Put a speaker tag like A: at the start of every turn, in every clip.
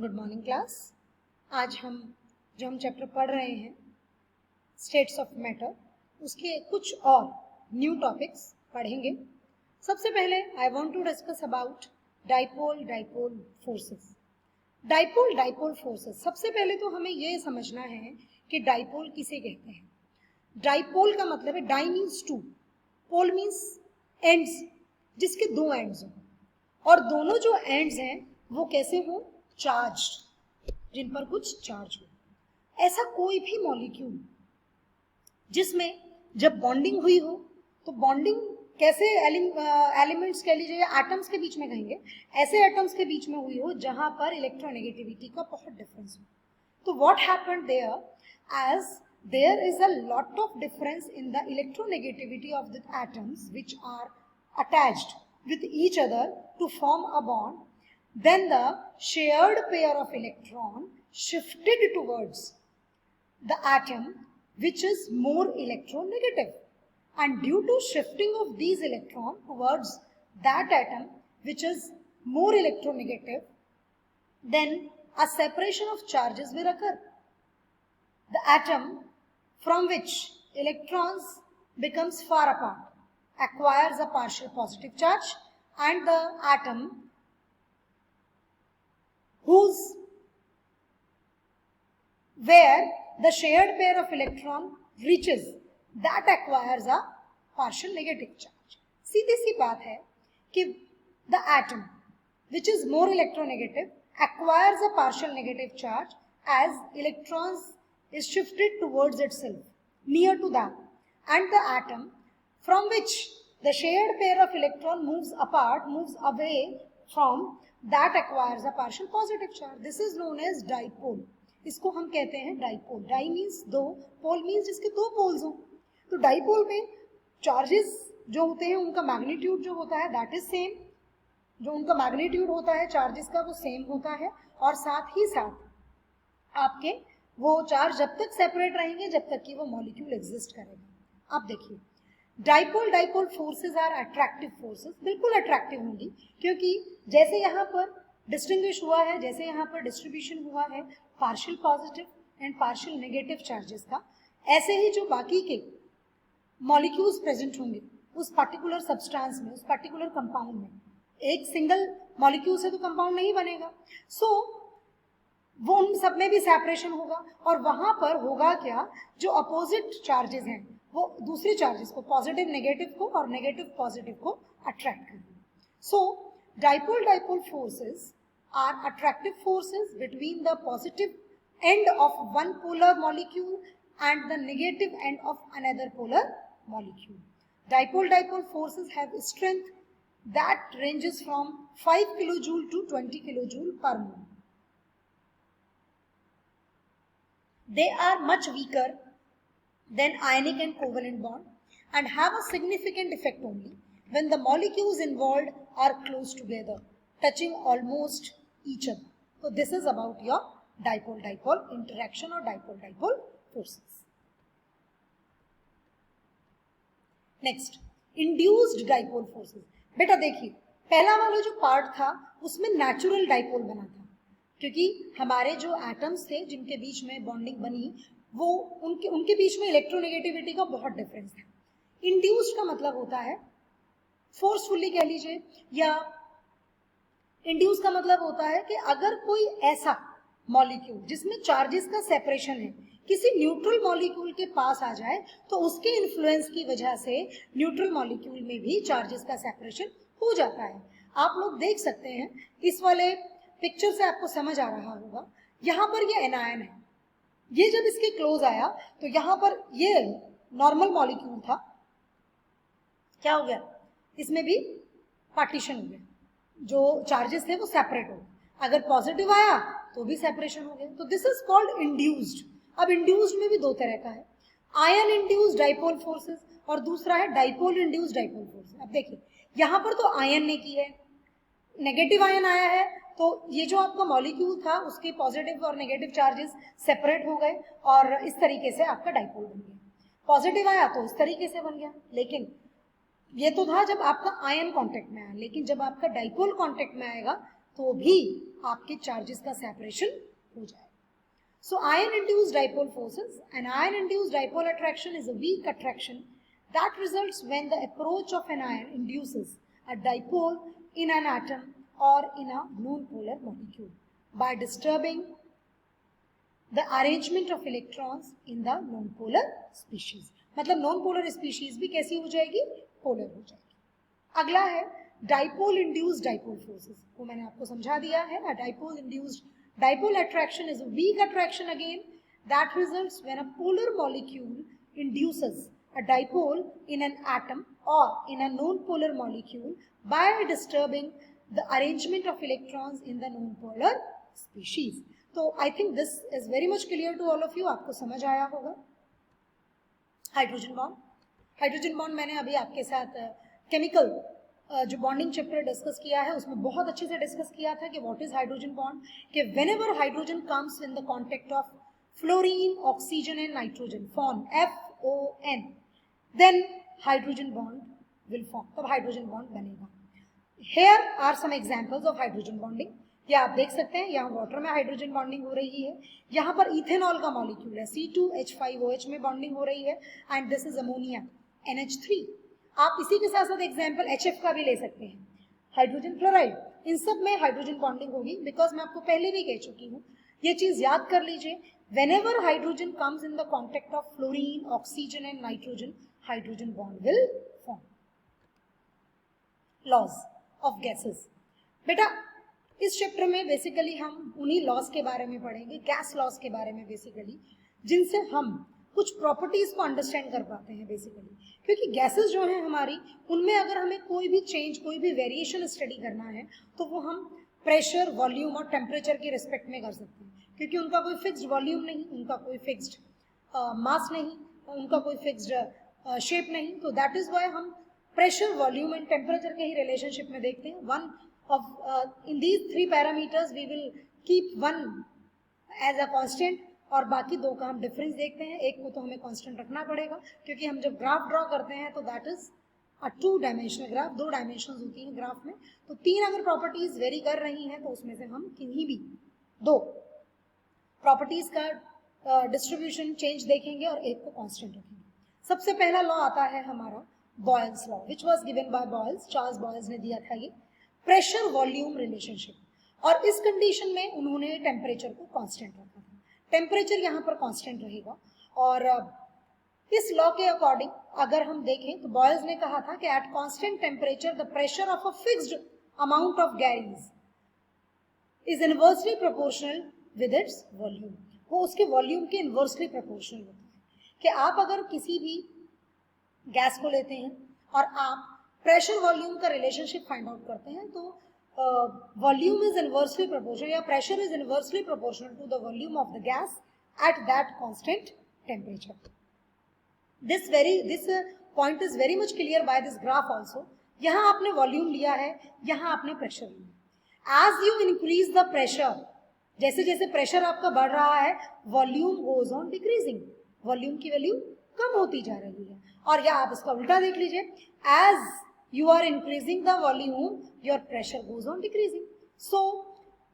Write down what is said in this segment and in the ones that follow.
A: Good morning class. आज जो हम चैप्टर पढ़ रहे हैं स्टेट्स ऑफ मैटर, उसके कुछ और न्यू टॉपिक्स पढ़ेंगे। सबसे पहले I want to discuss about dipole dipole forces. Dipole dipole forces, सबसे पहले तो हमें ये समझना है कि डाइपोल किसे कहते हैं। डाइपोल का मतलब है, di means two, pole means ends, जिसके दो एंड्स हों और दोनों जो एंड्स हैं वो कैसे हों, चार्ज, जिन पर कुछ चार्ज हो। ऐसा कोई भी मॉलिक्यूल जिसमें जब बॉन्डिंग हुई हो, तो बॉन्डिंग कैसे एलिमेंट्स कह लीजिए, एटम्स के बीच में कहेंगे, ऐसे एटम्स के बीच में हुई हो जहां पर इलेक्ट्रोनेगेटिविटी का बहुत डिफरेंस हो। तो what happened there, as there is a lot of difference in the electronegativity of the atoms which are attached with each other to form a bond, then the shared pair of electron shifted towards the atom which is more electronegative, and due to shifting of these electrons towards that atom which is more electronegative, then a separation of charges will occur. The atom from which electrons becomes far apart acquires a partial positive charge, and the atom where the shared pair of electron reaches, that acquires a partial negative charge. सीधी सी बात है कि the atom which is more electronegative acquires a partial negative charge as electrons is shifted towards itself, near to that, and the atom from which the shared pair of electron moves apart, moves away from that, acquires a partial positive charge. This is known as dipole. इसको हम कहते हैं dipole. Die means दो, pole means जिसके दो poles हों। तो dipole में चार्जेस जो होते हैं उनका मैग्नीट्यूड जो होता है दैट इज सेम, जो उनका मैग्नीट्यूड होता है चार्जेस का वो सेम होता है, और साथ ही साथ आपके वो चार्ज जब तक सेपरेट रहेंगे जब तक कि वो मॉलिक्यूल एग्जिस्ट करेगा। अब देखिए, dipole dipole forces are attractive forces. बिल्कुल अट्रैक्टिव होंगी, क्योंकि जैसे यहाँ पर डिस्टिंग्विश हुआ है, जैसे यहाँ पर डिस्ट्रीब्यूशन हुआ है partial positive and partial negative charges का, ऐसे ही जो बाकी के मॉलिक्यूल्स प्रेजेंट होंगे उस पर्टिकुलर सब्सटेंस में, उस पर्टिकुलर कंपाउंड में, एक सिंगल मॉलिक्यूल से तो कंपाउंड नहीं बनेगा, सो वो उन सब में भी सेपरेशन होगा, और वहां पर होगा क्या, जो अपोजिट चार्जेस हैं वो दूसरे चार्जेस को, पॉजिटिव नेगेटिव को और नेगेटिव पॉजिटिव को अट्रैक्ट करेंगे। So dipole dipole forces are attractive forces between the positive end of one polar molecule and the negative end of another polar molecule. Dipole dipole forces have strength that ranges from 5 kilojoule to 20 kilojoule per mole. They are much weaker than ionic and covalent bond and have a significant effect only when the molecules involved are close together, touching almost each other. So this is about your dipole-dipole interaction or dipole-dipole forces. Next, induced dipole forces. बेटा देखिए, पहला वाला जो part था उसमें natural dipole बना था, क्योंकि हमारे जो एटम्स थे जिनके बीच में बॉन्डिंग बनी वो उनके बीच में इलेक्ट्रोनेगेटिविटी का बहुत डिफरेंस था। इंड्यूस्ड का मतलब होता है फोर्सफुली कह लीजिए, या इंड्यूस का मतलब होता है कि अगर कोई ऐसा मॉलिक्यूल जिसमें चार्जेस का सेपरेशन है किसी न्यूट्रल मॉलिक्यूल के पास आ जाए, तो उसके इन्फ्लुएंस की वजह से न्यूट्रल मॉलिक्यूल में भी चार्जेस का सेपरेशन हो जाता है। आप लोग देख सकते हैं, इस वाले पिक्चर से आपको समझ आ रहा होगा, यहाँ पर ये एनायन है, ये जब इसके क्लोज आया तो यहाँ पर ये नॉर्मल मॉलिक्यूल था, क्या हो गया, इसमें भी पार्टीशन हो गया, जो चार्जेस थे वो सेपरेट हो गए, अगर पॉजिटिव आया तो भी सेपरेशन हो गया। तो दिस इज कॉल्ड इंड्यूस्ड। अब इंड्यूस्ड में भी दो तरह का है, आयन इंड्यूस्ड डाइपोल फोर्सेस और दूसरा है डाइपोल इंड्यूस्ड डाइपोल फोर्सेस। अब देखिए, यहाँ पर तो आयन ने की है, नेगेटिव आयन आया है, तो ये जो आपका मॉलिक्यूल था उसके पॉजिटिव और नेगेटिव चार्जेस सेपरेट हो गए और इस तरीके से आपका डाइपोल बन गया। पॉजिटिव आया तो इस तरीके से बन गया, लेकिन ये तो था जब आपका आयन कांटेक्ट में आया, लेकिन जब आपका डाइपोल कांटेक्ट में आएगा तो भी आपके चार्जेस का सेपरेशन हो जाएगा. So ion-induced dipole forces. An ion-induced dipole attraction is a weak attraction that results when the approach of an ion induces a dipole in an atom or in a non-polar molecule by disturbing the arrangement of electrons in the non-polar species. मतलब non-polar species भी कैसी हो जाएगी? polar हो जाएगी. अगला है dipole-induced dipole forces. वो मैंने आपको समझा दिया है. A dipole-induced dipole attraction is a weak attraction again that results when a polar molecule induces a dipole in an atom or in a non-polar molecule by disturbing the arrangement of electrons in the non-polar species. So I think this is very much clear to all of you. आपको समझ आया होगा. Hydrogen bond. Hydrogen bond मैंने अभी आपके साथ chemical जो bonding chapter discuss किया है उसमें बहुत अच्छे से डिस्कस किया था कि व्हाट इज हाइड्रोजन बॉन्ड, कि whenever hydrogen comes in the contact of fluorine, oxygen and nitrogen, form FON, then hydrogen bond will form. तब हाइड्रोजन बॉन्ड बनेगा. Here are some examples of hydrogen bonding. ये आप देख सकते हैं, यहाँ water में हाइड्रोजन बॉन्डिंग हो रही है, यहाँ पर इथेनॉल का मॉलिक्यूल है C2H5OH में बॉन्डिंग हो रही है, and this is ammonia NH3. आप इसी के साथ साथ एग्जाम्पल HF का भी ले सकते हैं, हाइड्रोजन क्लोराइड. इन सब में हाइड्रोजन बॉन्डिंग होगी, बिकॉज मैं आपको पहले भी कह चुकी हूँ. ये चीज याद कर लीजिए, whenever hydrogen comes in the contact of fluorine, oxygen and nitrogen, hydrogen bond will form. Laws of gases. बेटा इस चैप्टर में बेसिकली हम उन्हीं लॉज के बारे में पढ़ेंगे, गैस लॉज के बारे में बेसिकली, जिनसे हम कुछ प्रॉपर्टीज को अंडरस्टैंड कर पाते हैं बेसिकली. क्योंकि गैसेस जो हैं हमारी, उनमें अगर हमें कोई भी चेंज, कोई भी वेरिएशन स्टडी करना है तो वो हम प्रेशर, वॉल्यूम और टेम्परेचर के रिस्पेक्ट में कर सकते हैं, क्योंकि उनका कोई फिक्स्ड वॉल्यूम नहीं, उनका कोई फिक्स्ड मास नहीं, उनका कोई फिक्स्ड शेप नहीं. तो दैट इज वाई हम प्रेशर, वॉल्यूम एंड टेम्परेचर के ही रिलेशनशिप में देखते हैं. One of in these 3 parameters we will keep one as a constant, और बाकी 2 का हम डिफरेंस देखते हैं. एक को तो हमें कांस्टेंट रखना पड़ेगा, क्योंकि हम जब ग्राफ ड्रॉ करते हैं तो that is a 2 dimensional graph. 2 dimensions होती हैं ग्राफ में. तो 3 अगर प्रॉपर्टीज वेरी कर रही हैं तो उसमें से हम किन्हीं भी 2 प्रॉपर्टीज का डिस्ट्रीब्यूशन चेंज देखेंगे और एक को कांस्टेंट रखेंगे. सबसे पहला लॉ आता है हमारा Boyle's law, which was given by Boyle's. Charles Boyle's ने दिया था ये प्रेशर वॉल्यूम रिलेशनशिप, और इस कंडीशन में उन्होंने टेम्परेचर को कांस्टेंट रखा था. टेम्परेचर यहाँ पर कांस्टेंट रहेगा, और इस लॉ के अकॉर्डिंग अगर हम देखें तो बॉयल्स ने कहा था कि at constant temperature the pressure of a fixed amount of Gary's is inversely proportional with its volume. वो उसके वॉल्यूम के इनवर्सली प्रोपोर्शनल होता है. कि आप अगर किसी भी गैस को लेते हैं और आप प्रेशर वॉल्यूम का रिलेशनशिप फाइंड आउट करते हैं, तो volume is inversely proportional, या pressure is inversely proportional to the volume of the gas at that constant temperature. This point is very much clear by this graph also. यहाँ आपने volume लिया है, यहाँ आपने प्रेशर लिया. As you increase the pressure, जैसे जैसे pressure आपका बढ़ रहा है, volume goes on decreasing. Volume की वैल्यू कम होती जा रही है. और या आप इसका उल्टा देख लीजिए, as you are increasing the volume, your pressure goes on decreasing. So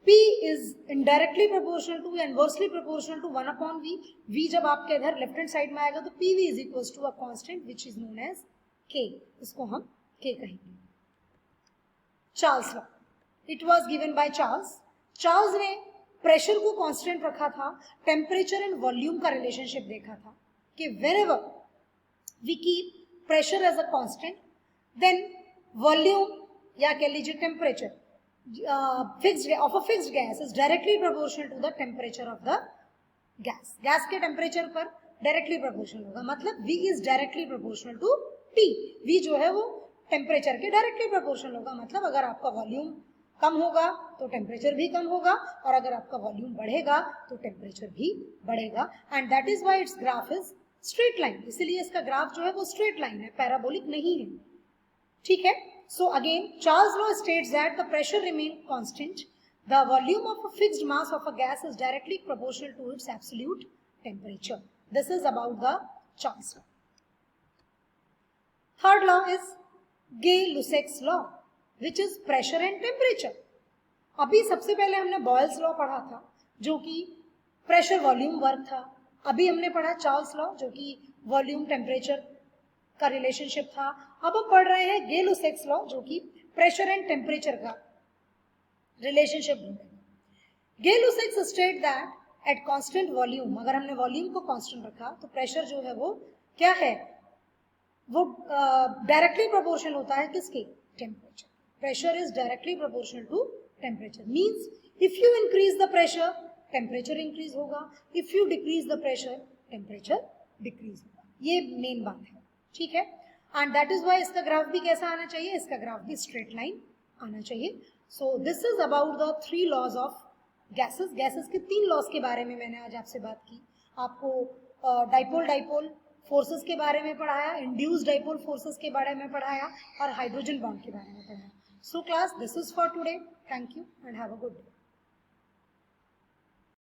A: P is indirectly proportional to, inversely proportional to 1 upon V. V जब आपके इधर लेफ्ट हैंड साइड में आएगा तो PV is equals to a constant which is known as K. इसको हम K कहेंगे. Charles law, it was given by Charles. Charles ने प्रेशर को कांस्टेंट रखा था, टेम्परेचर एंड वॉल्यूम का रिलेशनशिप देखा था कि whenever we keep pressure as a constant, then volume या कह लीजिए temperature of a fixed gas is directly proportional to the temperature of the gas. Gas के टेम्परेचर पर डायरेक्टली प्रोपोर्शनल होगा. मतलब V is directly proportional to T. V जो है वो टेम्परेचर के डायरेक्टली प्रोपोर्शनल होगा. मतलब अगर आपका वॉल्यूम कम होगा तो टेम्परेचर भी कम होगा, और अगर आपका वॉल्यूम बढ़ेगा तो टेम्परेचर भी बढ़ेगा. And that is why it's graph is straight line. इसीलिए इसका ग्राफ जो है वो स्ट्रेट लाइन है, पैराबोलिक नहीं है. ठीक है. So again, Charles' law states that the pressure remains constant. The volume of a fixed mass of a gas is directly proportional to its absolute temperature. This is about the Charles' law. Third law is Gay-Lussac's law, which is pressure and temperature. अभी सबसे पहले हमने Boyle's law पढ़ा था जो कि pressure volume work था। अभी हमने पढ़ा चार्ल्स लॉ जो कि वॉल्यूम टेम्परेचर का रिलेशनशिप था। अब हम पढ़ रहे हैं गेल-लुसैक्स लॉ जो कि प्रेशर एंड टेम्परेचर का रिलेशनशिप ढूंढेगा। Gay Lussac's state that at constant volume, अगर हमने वॉल्यूम को कांस्टेंट रखा तो प्रेशर जो है वो क्या है, वो डायरेक्टली प्रोपोर्शनल होता है किसके, temperature. Pressure is directly proportional to temperature, means if you increase the pressure temperature increase होगा, if you decrease the pressure temperature decrease होगा। ये मेन बात है, ठीक है। एंड दैट इज वाई इसका ग्राफ भी कैसा आना चाहिए, इसका ग्राफ भी स्ट्रेट लाइन आना चाहिए। So this is about the 3 laws of gases. Gases के 3 लॉज के बारे में मैंने आज आपसे बात की। आपको डाइपोल फोर्सेस के बारे में पढ़ाया, इंड्यूस्ड डाइपोल फोर्सेस के बारे में पढ़ाया और हाइड्रोजन बॉन्ड के बारे में पढ़ाया। So class, this is for today. Thank you and have a good day.